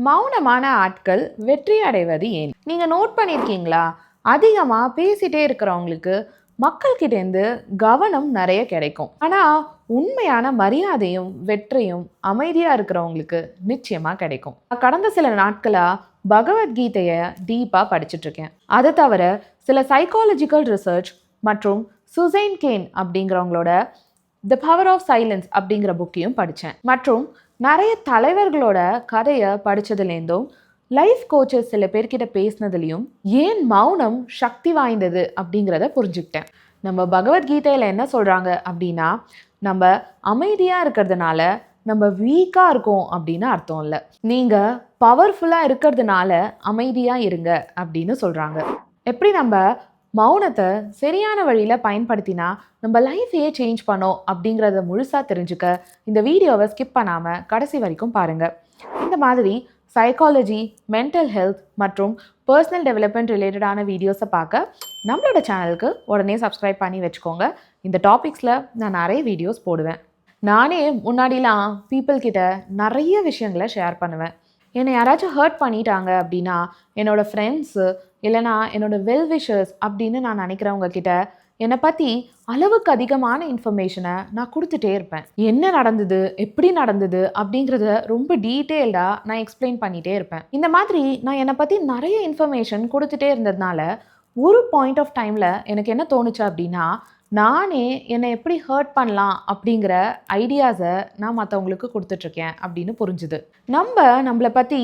மௌனமான ஆட்கள் வெற்றி அடைவது ஏன்? நீங்க நோட் பண்ணியிருக்கீங்களா? அதிகமா பேசிட்டே இருக்கிறவங்களுக்கு மக்கள்கிட்டேருந்து கவனம் நிறைய கிடைக்கும். ஆனா உண்மையான மரியாதையும் வெற்றியும் அமைதியா இருக்கிறவங்களுக்கு நிச்சயமா கிடைக்கும். கடந்த சில நாட்களா பகவத்கீதைய டீப்பா படிச்சுட்டு இருக்கேன். அதை தவிர சில சைக்காலஜிக்கல் ரிசர்ச் மற்றும் சுசைன் கேன் அப்படிங்கிறவங்களோட த பவர் ஆஃப் சைலன்ஸ் அப்படிங்கிற புக்கையும் படித்தேன். மற்றும் நிறைய தலைவர்களோட கதையை படித்ததுலேருந்தும் லைஃப் கோச்சஸ் சில பேர்கிட்ட பேசினதுலையும் ஏன் மௌனம் சக்தி வாய்ந்தது அப்படிங்கிறத புரிஞ்சுக்கிட்டேன். நம்ம பகவத்கீதையில் என்ன சொல்கிறாங்க அப்படின்னா, நம்ம அமைதியாக இருக்கிறதுனால நம்ம வீக்காக இருக்கோம் அப்படின்னு அர்த்தம் இல்லை. நீங்கள் பவர்ஃபுல்லாக இருக்கிறதுனால அமைதியாக இருங்க அப்படின்னு சொல்கிறாங்க. எப்படி நம்ம மௌனத்தை சரியான வழியில் பயன்படுத்தினா நம்ம லைஃபையே சேஞ்ச் பண்ணோம் அப்படிங்கிறத முழுசாக தெரிஞ்சுக்க இந்த வீடியோவை ஸ்கிப் பண்ணாமல் கடைசி வரைக்கும் பாருங்கள். இந்த மாதிரி சைக்காலஜி, மென்டல் ஹெல்த் மற்றும் பர்சனல் டெவலப்மெண்ட் ரிலேட்டடான வீடியோஸை பார்க்க நம்மளோட சேனலுக்கு உடனே சப்ஸ்கிரைப் பண்ணி வச்சுக்கோங்க. இந்த டாபிக்ஸில் நான் நிறைய வீடியோஸ் போடுவேன். நானே முன்னாடிலாம் பீப்புள்கிட்ட நிறைய விஷயங்களை ஷேர் பண்ணுவேன். என்னை யாராச்சும் ஹர்ட் பண்ணிட்டாங்க அப்படின்னா என்னோடய ஃப்ரெண்ட்ஸு இல்லைனா என்னோடய வெல்விஷர்ஸ் அப்படின்னு நான் நினைக்கிறவங்க கிட்ட என்னை பற்றி அளவுக்கு அதிகமான இன்ஃபர்மேஷனை நான் கொடுத்துட்டே இருப்பேன். என்ன நடந்தது, எப்படி நடந்தது அப்படிங்கிறத ரொம்ப டீட்டெயில்டாக நான் எக்ஸ்பிளைன் பண்ணிகிட்டே இருப்பேன். இந்த மாதிரி நான் என்னை பற்றி நிறைய இன்ஃபர்மேஷன் கொடுத்துட்டே இருந்ததுனால ஒரு பாயிண்ட் ஆஃப் டைமில் எனக்கு என்ன தோணுச்சு அப்படின்னா, நானே என்னை எப்படி ஹர்ட் பண்ணலாம் அப்படிங்கிற ஐடியாஸை நான் மற்றவங்களுக்கு கொடுத்துட்ருக்கேன் அப்படின்னு புரிஞ்சுது. நம்மளை பற்றி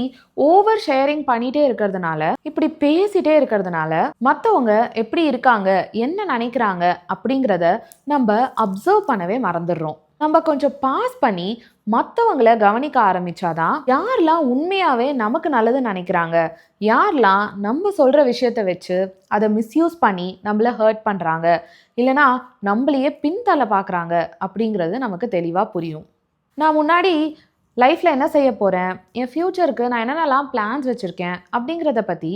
ஓவர் ஷேரிங் பண்ணிகிட்டே இருக்கிறதுனால, இப்படி பேசிகிட்டே இருக்கிறதுனால மற்றவங்க எப்படி இருக்காங்க, என்ன நினைக்கிறாங்க அப்படிங்கிறத நம்ம அப்சர்வ் பண்ணவே மறந்துடுறோம். நம்ம கொஞ்சம் பாஸ் பண்ணி மற்றவங்களை கவனிக்க ஆரம்பித்தாதான் யாரெல்லாம் உண்மையாகவே நமக்கு நல்லது நினைக்கிறாங்க, யாரெல்லாம் நம்ம சொல்கிற விஷயத்தை வச்சு அதை மிஸ்யூஸ் பண்ணி நம்மளை ஹர்ட் பண்ணுறாங்க, இல்லைனா நம்மளையே பின்தலை பார்க்குறாங்க அப்படிங்கிறது நமக்கு தெளிவாக புரியும். நான் முன்னாடி லைஃப்பில் என்ன செய்ய போகிறேன், என் ஃப்யூச்சருக்கு நான் என்னென்னலாம் பிளான்ஸ் வச்சுருக்கேன் அப்படிங்கிறத பற்றி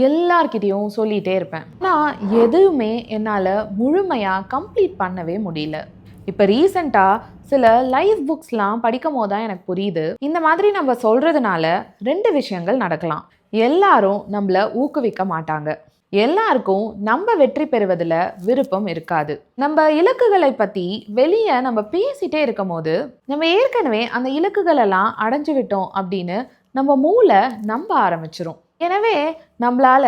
எல்லார்கிட்டையும் சொல்லிகிட்டே இருப்பேன். ஆனால் எதுவுமே என்னால் முழுமையாக கம்ப்ளீட் பண்ணவே முடியல. இப்போ ரீசெண்டாக சில லைஃப் புக்ஸ்லாம் படிக்கும் போது தான் எனக்கு புரியுது, இந்த மாதிரி நம்ம சொல்கிறதுனால ரெண்டு விஷயங்கள் நடக்கலாம். எல்லாரும் நம்மளை ஊக்குவிக்க மாட்டாங்க, எல்லாருக்கும் நம்ம வெற்றி பெறுவதில் விருப்பம் இருக்காது. நம்ம இலக்குகளை பற்றி வெளியே நம்ம பேசிகிட்டே இருக்கும் போது நம்ம ஏற்கனவே அந்த இலக்குகளெல்லாம் அடைஞ்சு விட்டோம் அப்படின்னு நம்ம மூளை நம்ப ஆரம்பிச்சிரும். எனவே நம்மளால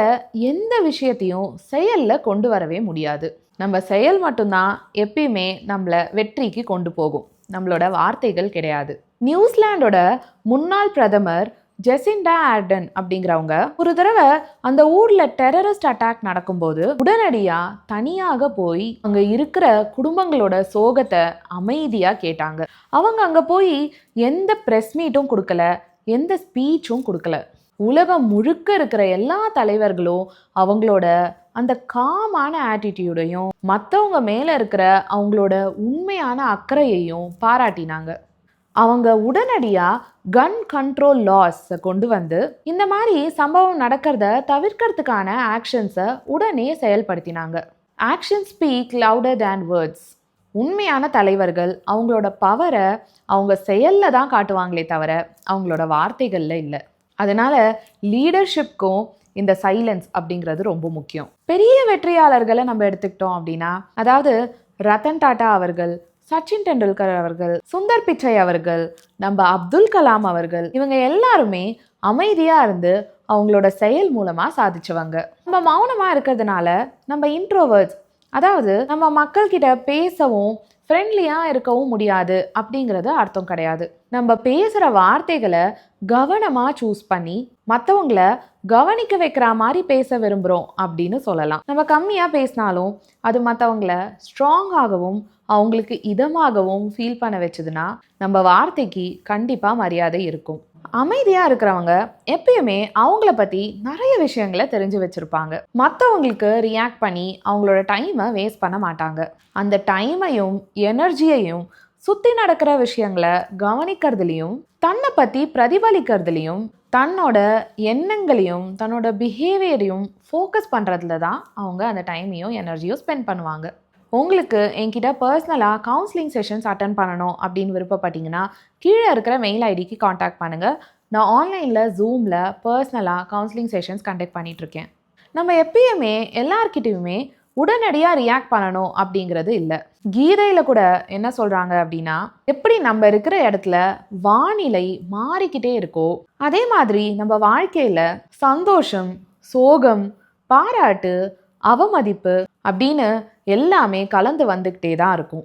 எந்த விஷயத்தையும் செயலில் கொண்டு வரவே முடியாது. நம்ம செயல் மட்டும்தான் எப்பயுமே நம்மளை வெற்றிக்கு கொண்டு போகும், நம்மளோட வார்த்தைகள் கிடையாது. நியூசிலாண்டோட முன்னாள் பிரதமர் ஜெசிண்டா ஆர்டன் அப்படிங்கிறவங்க ஒரு தடவை அந்த ஊரில் டெரரிஸ்ட் அட்டாக் நடக்கும்போது உடனடியாக தனியாக போய் அங்கே இருக்கிற குடும்பங்களோட சோகத்தை அமைதியாக கேட்டாங்க. அவங்க அங்கே போய் எந்த ப்ரெஸ் மீட்டும் கொடுக்கல, எந்த ஸ்பீச்சும் கொடுக்கல. உலகம் முழுக்க இருக்கிற எல்லா தலைவர்களும் அவங்களோட அந்த காமான ஆட்டிடியூடையும் மற்றவங்க மேலே இருக்கிற அவங்களோட உண்மையான அக்கறையையும் பாராட்டினாங்க. அவங்க உடனடியாக கன் கண்ட்ரோல் லாஸை கொண்டு வந்து இந்த மாதிரி சம்பவம் நடக்கிறத தவிர்க்கிறதுக்கான ஆக்ஷன்ஸை உடனே செயல்படுத்தினாங்க. ஆக்ஷன் ஸ்பீக் லவுடர் தேன் வேர்ட்ஸ். உண்மையான தலைவர்கள் அவங்களோட பவரை அவங்க செயலில் தான் காட்டுவாங்களே தவிர அவங்களோட வார்த்தைகளில் இல்லை. அதனால் லீடர்ஷிப்க்கும் இந்த சைலன்ஸ் அப்படிங்கிறது ரொம்ப முக்கியம். பெரிய வெற்றியாளர்களை நம்ம எடுத்துக்கிட்டோம் அப்படின்னா, அதாவது ரத்தன் டாட்டா அவர்கள், சச்சின் டெண்டுல்கர் அவர்கள், சுந்தர் பிச்சை அவர்கள், நம்ம அப்துல் கலாம் அவர்கள், இவங்க எல்லாருமே அமைதியாக இருந்து அவங்களோட செயல் மூலமாக சாதிச்சவங்க. நம்ம மௌனமாக இருக்கிறதுனால நம்ம இன்ட்ரோவர்ட்ஸ், அதாவது நம்ம மக்கள்கிட்ட பேசவும் ஃப்ரெண்ட்லியாக இருக்கவும் முடியாது அப்படிங்கிறது அர்த்தம் கிடையாது. நம்ம பேசுகிற வார்த்தைகளை கவனமாக சூஸ் பண்ணி மற்றவங்களை கவனிக்க வைக்கிற மாதிரி பேச விரும்புகிறோம் அப்படின்னு சொல்லலாம். நம்ம கம்மியாக பேசினாலும் அது மற்றவங்களை ஸ்ட்ராங்காகவும் அவங்களுக்கு இதமாகவும் ஃபீல் பண்ண வச்சதுன்னா நம்ம வார்த்தைக்கு கண்டிப்பாக மரியாதை இருக்கும். அமைதியாக இருக்கிறவங்க எப்பயுமே அவங்கள பற்றி நிறைய விஷயங்களை தெரிஞ்சு வச்சுருப்பாங்க. மற்றவங்களுக்கு ரியாக்ட் பண்ணி அவங்களோட டைமை வேஸ்ட் பண்ண மாட்டாங்க. அந்த டைமையும் எனர்ஜியையும் சுற்றி நடக்கிற விஷயங்களை கவனிக்கிறதுலையும் தன்னை பற்றி பிரதிபலிக்கிறதுலையும் தன்னோட எண்ணங்களையும் தன்னோட பிஹேவியரையும் ஃபோக்கஸ் பண்ணுறதுல தான் அவங்க அந்த டைமையும் எனர்ஜியும் ஸ்பெண்ட் பண்ணுவாங்க. உங்களுக்கு என்கிட்ட பர்சனலாக கவுன்சிலிங் செஷன்ஸ் அட்டன் பண்ணணும் அப்படின்னு விருப்பப்பட்டீங்கன்னா கீழே இருக்கிற மெயில் ஐடிக்கு காண்டாக்ட் பண்ணுங்கள். நான் ஆன்லைனில் ஜூமில் பர்சனலாக கவுன்சிலிங் செஷன்ஸ் கண்டக்ட் பண்ணிகிட்ருக்கேன். நம்ம எப்பயுமே எல்லார்கிட்டையுமே உடனடியாக ரியாக்ட் பண்ணணும் அப்படிங்கிறது இல்லை. கீதையில் கூட என்ன சொல்கிறாங்க அப்படின்னா, எப்படி நம்ம இருக்கிற இடத்துல வானிலை மாறிக்கிட்டே இருக்கோ அதே மாதிரி நம்ம வாழ்க்கையில் சந்தோஷம், சோகம், பாராட்டு, அவமதிப்பு அப்படின்னு எல்லாமே கலந்து வந்துக்கிட்டே தான் இருக்கும்.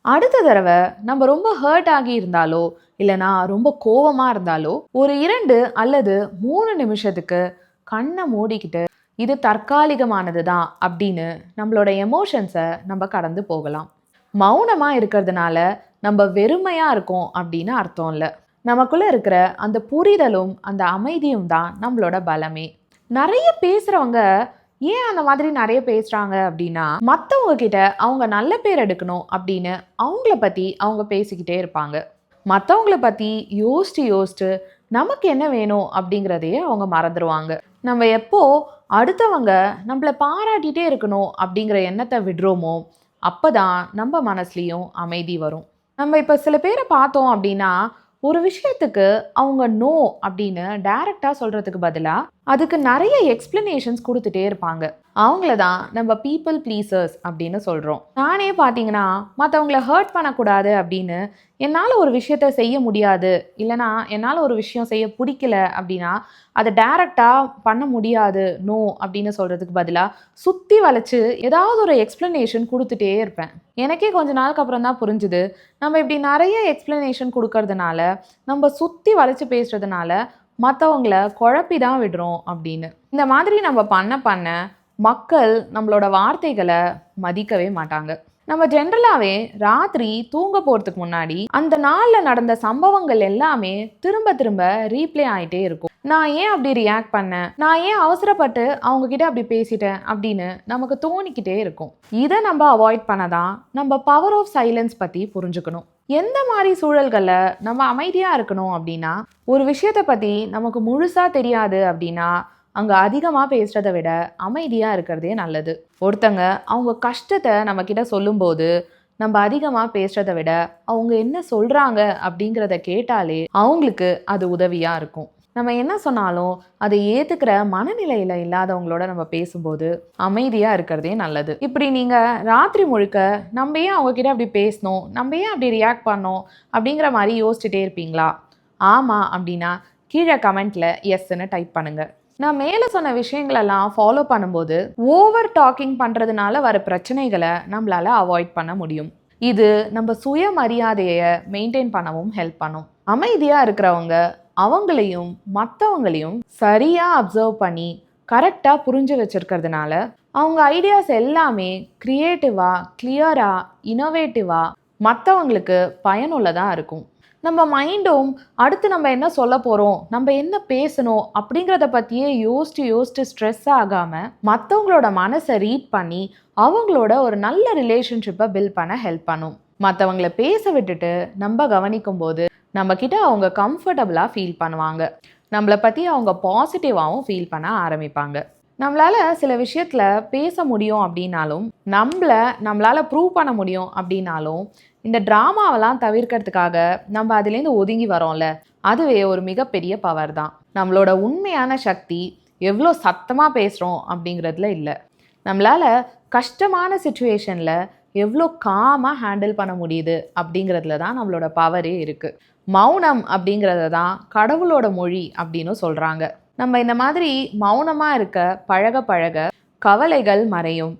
அடுத்த தடவை நம்ம ரொம்ப ஹர்ட் ஆகி இருந்தாலோ இல்லைனா ரொம்ப கோவமாக இருந்தாலோ ஒரு 2 அல்லது 3 நிமிஷத்துக்கு கண்ணை மூடிக்கிட்டு இது தற்காலிகமானது தான் அப்படின்னு நம்மளோட எமோஷன்ஸை நம்ம கடந்து போகலாம். மௌனமாக இருக்கிறதுனால நம்ம வெறுமையாக இருக்கோம் அப்படின்னு அர்த்தம் இல்லை. நமக்குள்ளே இருக்கிற அந்த புரிதலும் அந்த அமைதியும் தான் நம்மளோட பலமே. நிறைய பேசுகிறவங்க ஏன் அந்த மாதிரி நிறைய பேசுகிறாங்க அப்படின்னா, மற்றவங்க கிட்ட அவங்க நல்ல பேர் எடுக்கணும் அப்படின்னு அவங்கள பற்றி அவங்க பேசிக்கிட்டே இருப்பாங்க. மற்றவங்கள பற்றி யோசிச்சு நமக்கு என்ன வேணும் அப்படிங்கிறதையே அவங்க மறந்துடுவாங்க. நம்ம எப்போ அடுத்தவங்க நம்மளை பாராட்டிகிட்டே இருக்கணும் அப்படிங்கிற எண்ணத்தை விடுறோமோ அப்போ தான் நம்ம மனசுலேயும் அமைதி வரும். நம்ம இப்போ சில பேரை பார்த்தோம் அப்படின்னா, ஒரு விஷயத்துக்கு அவங்க நோ அப்படின்னு டைரெக்டாக சொல்கிறதுக்கு பதிலாக அதுக்கு நிறைய எக்ஸ்பிளனேஷன்ஸ் கொடுத்துட்டே இருப்பாங்க. அவங்கள தான் நம்ம பீப்புள் ப்ளீசர்ஸ் அப்படின்னு சொல்கிறோம். நானே பார்த்தீங்கன்னா மற்றவங்கள ஹர்ட் பண்ணக்கூடாது அப்படின்னு என்னால் ஒரு விஷயத்த செய்ய முடியாது, இல்லைனா என்னால் ஒரு விஷயம் செய்ய பிடிக்கல அப்படின்னா அதை டைரெக்டாக பண்ண முடியாது நோ அப்படின்னு சொல்கிறதுக்கு பதிலாக சுற்றி வளைச்சு ஏதாவது ஒரு எக்ஸ்பிளனேஷன் கொடுத்துட்டே இருப்பேன். எனக்கே கொஞ்ச நாளுக்கு அப்புறம் தான் புரிஞ்சுது, நம்ம இப்படி நிறைய எக்ஸ்பிளனேஷன் கொடுக்கறதுனால, நம்ம சுற்றி வளைச்சு பேசுறதுனால மற்றவங்கள குழப்பி தான் விடுறோம் அப்படின்னு. இந்த மாதிரி நம்ம பண்ண மக்கள் நம்மளோட வார்த்தைகளை மதிக்கவே மாட்டாங்க. நம்ம ஜென்ரலாகவே ராத்திரி தூங்க போகிறதுக்கு முன்னாடி அந்த நாளில் நடந்த சம்பவங்கள் எல்லாமே திரும்ப ரீப்ளே ஆகிட்டே இருக்கும். நான் ஏன் அப்படி ரியாக்ட் பண்ணேன், நான் ஏன் அவசரப்பட்டு அவங்க கிட்ட அப்படி பேசிட்டேன் அப்படின்னு நமக்கு தோணிக்கிட்டே இருக்கும். இதை நம்ம அவாய்ட் பண்ண தான் நம்ம பவர் ஆஃப் சைலன்ஸ் பற்றி புரிஞ்சுக்கணும். எந்த மாதிரி சூழல்களில் நம்ம அமைதியாக இருக்கணும் அப்படின்னா, ஒரு விஷயத்தை பற்றி நமக்கு முழுசாக தெரியாது அப்படின்னா அங்கே அதிகமாக பேசுகிறத விட அமைதியாக இருக்கிறதே நல்லது. ஒருத்தங்க அவங்க கஷ்டத்தை நம்மக்கிட்ட சொல்லும்போது நம்ம அதிகமாக பேசுகிறத விட அவங்க என்ன சொல்கிறாங்க அப்படிங்கிறத கேட்டாலே அவங்களுக்கு அது உதவியாக இருக்கும். நம்ம என்ன சொன்னாலும் அதை ஏற்றுக்கிற மனநிலையில் இல்லாதவங்களோட நம்ம பேசும்போது அமைதியாக இருக்கிறதே நல்லது. இப்படி நீங்கள் ராத்திரி முழுக்க நம்ம ஏன் அவங்கக்கிட்ட அப்படி பேசணும், நம்ம ஏன் அப்படி ரியாக்ட் பண்ணோம் அப்படிங்கிற மாதிரி யோசிச்சுட்டே இருப்பீங்களா? ஆமாம் அப்படின்னா கீழே கமெண்ட்டில் எஸ்ன்னு டைப் பண்ணுங்கள். நான் மேலே சொன்ன விஷயங்களெல்லாம் ஃபாலோ பண்ணும்போது ஓவர் டாக்கிங் பண்ணுறதுனால வர பிரச்சனைகளை நம்மளால் அவாய்ட் பண்ண முடியும். இது நம்ம சுயமரியாதையை மெயின்டைன் பண்ணவும் ஹெல்ப் பண்ணும். அமைதியாக இருக்கிறவங்க அவங்களையும் மற்றவங்களையும் சரியாக அப்சர்வ் பண்ணி கரெக்டாக புரிஞ்சு வச்சுருக்கிறதுனால அவங்க ஐடியாஸ் எல்லாமே க்ரியேட்டிவாக, கிளியராக, இனோவேட்டிவாக மற்றவங்களுக்கு பயனுள்ளதாக இருக்கும். நம்ம மைண்டும் அடுத்து நம்ம என்ன சொல்ல போகிறோம், நம்ம என்ன பேசணும் அப்படிங்கிறத பற்றியே யோசிச்சு ஸ்ட்ரெஸ் ஆகாமல் மற்றவங்களோட மனசை ரீட் பண்ணி அவங்களோட ஒரு நல்ல ரிலேஷன்ஷிப்பை பில்ட் பண்ண ஹெல்ப் பண்ணும். மற்றவங்கள பேச விட்டுட்டு நம்ம கவனிக்கும் போது நம்மக்கிட்ட அவங்க கம்ஃபர்டபுளாக ஃபீல் பண்ணுவாங்க. நம்மளை பற்றி அவங்க பாசிட்டிவாகவும் ஃபீல் பண்ண ஆரம்பிப்பாங்க. நம்மளால் சில விஷயத்தில் பேச முடியும் அப்படின்னாலும், நம்மளால் ப்ரூவ் பண்ண முடியும் அப்படின்னாலும், இந்த ட்ராமாவெல்லாம் தவிர்க்கிறதுக்காக நம்ம அதுலேருந்து ஒதுங்கி வரோம்ல, அதுவே ஒரு மிகப்பெரிய பவர் தான். நம்மளோட உண்மையான சக்தி எவ்வளோ சத்தமாக பேசுகிறோம் அப்படிங்கிறதுல இல்லை, நம்மளால் கஷ்டமான சுச்சுவேஷனில் எவ்வளோ காமாக ஹேண்டில் பண்ண முடியுது அப்படிங்கிறதுல தான் நம்மளோட பவரே இருக்குது. மௌனம் அப்படிங்கிறத தான் கடவுளோட மொழி அப்படின்னு சொல்கிறாங்க. நம்ம இந்த மாதிரி மௌனமாக இருக்க பழக கவலைகள் மறையும்,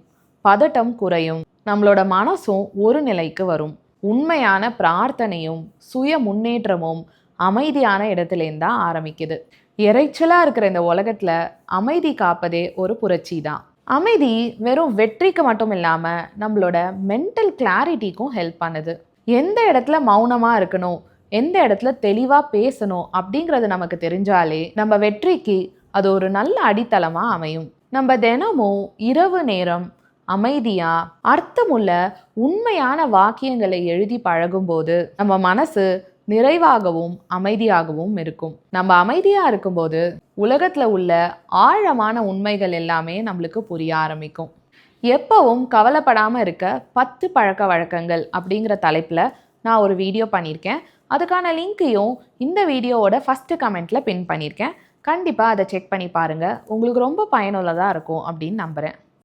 பதட்டம் குறையும், நம்மளோட மனசும் ஒரு நிலைக்கு வரும். உண்மையான பிரார்த்தனையும் சுய முன்னேற்றமும் அமைதியான இடத்துலேருந்து தான் ஆரம்பிக்குது. இறைச்சலாக இருக்கிற இந்த உலகத்தில் அமைதி காப்பதே ஒரு புரட்சி தான். அமைதி வெறும் வெற்றிக்கு மட்டும் இல்லாமல் நம்மளோட மென்டல் கிளாரிட்டிக்கும் ஹெல்ப் பண்ணுது. எந்த இடத்துல மௌனமாக இருக்கணும், எந்த இடத்துல தெளிவாக பேசணும் அப்படிங்கிறது நமக்கு தெரிஞ்சாலே நம்ம வெற்றிக்கு அது ஒரு நல்ல அடித்தளமாக அமையும். நம்ம தினமும் இரவு நேரம் அமைதியாக அர்த்தமுள்ள உண்மையான வாக்கியங்களை எழுதி பழகும்போது நம்ம மனசு நிறைவாகவும் அமைதியாகவும் இருக்கும். நம்ம அமைதியாக இருக்கும்போது உலகத்தில் உள்ள ஆழமான உண்மைகள் எல்லாமே நம்மளுக்கு புரிய ஆரம்பிக்கும். எப்பவும் கவலைப்படாமல் இருக்க 10 பழக்க வழக்கங்கள் அப்படிங்கிற தலைப்பில் நான் ஒரு வீடியோ பண்ணியிருக்கேன். அதுக்கான லிங்க்கையும் இந்த வீடியோவோட ஃபஸ்ட்டு கமெண்ட்டில் பின் பண்ணியிருக்கேன். கண்டிப்பாக அதை செக் பண்ணி பாருங்கள். உங்களுக்கு ரொம்ப பயனுள்ளதாக இருக்கும் அப்படின்னு நம்புகிறேன்.